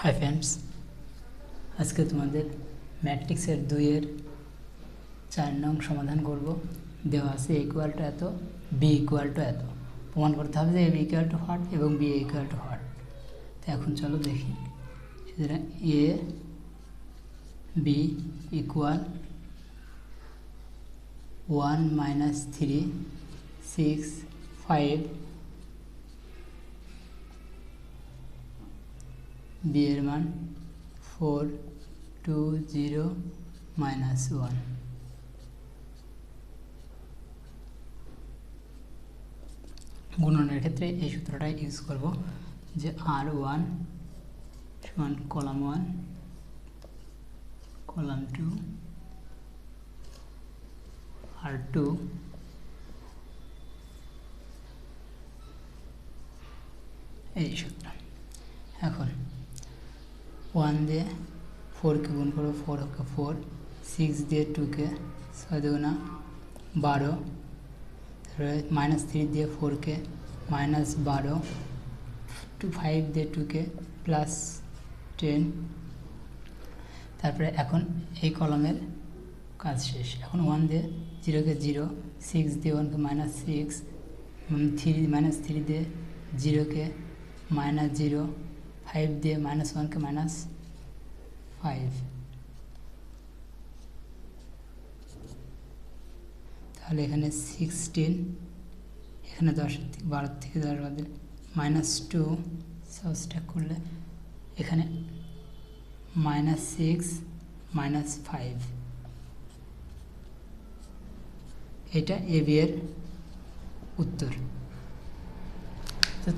Hi friends आज के तुम्हारे मैट्रिक्सर 2 एर 4 नং समाधान करब देवा आछे इक्वल टू एत बी इक्वल टू एत प्रमाण करते हैं ए इक्वल टू व्हाट और बी इक्वल टू व्हाट। तो एखन चलो देखी A B equal 1 minus 3 6 5 B एर मान 4 2 0 माइनस 1 गुणনের ক্ষেত্রে এই সূত্রটা ইউজ করব যে r1 সমান কলাম 1 কলাম 2 r2 এই সূত্র। এখন 1 দিয়ে 4 के गुण करो 4 होगा 4 6 दिए 2 के 6 दुगुना 12 माइनस 3 दिए 4 के माइनस 12 5 दिए 2 के प्लस 10 तारपरे এখন এই কলামের কাজ শেষ। এখন 1 দিয়ে 0 के 0 6 दिए 1 के माइनस 6 3 माइनस 3 दिए 0 के माइनस 0 5 दिए माइनस 1 के माइनस 5 তাহলে এখানে 16 এখানে 10 থেকে 12 থেকে 10 বাদ দিলে মাইনাস 2 সাবস্ট্রাক্ট করলে এখানে মাইনাস 6 মাইনাস 5 এটা এ বি এর উত্তর।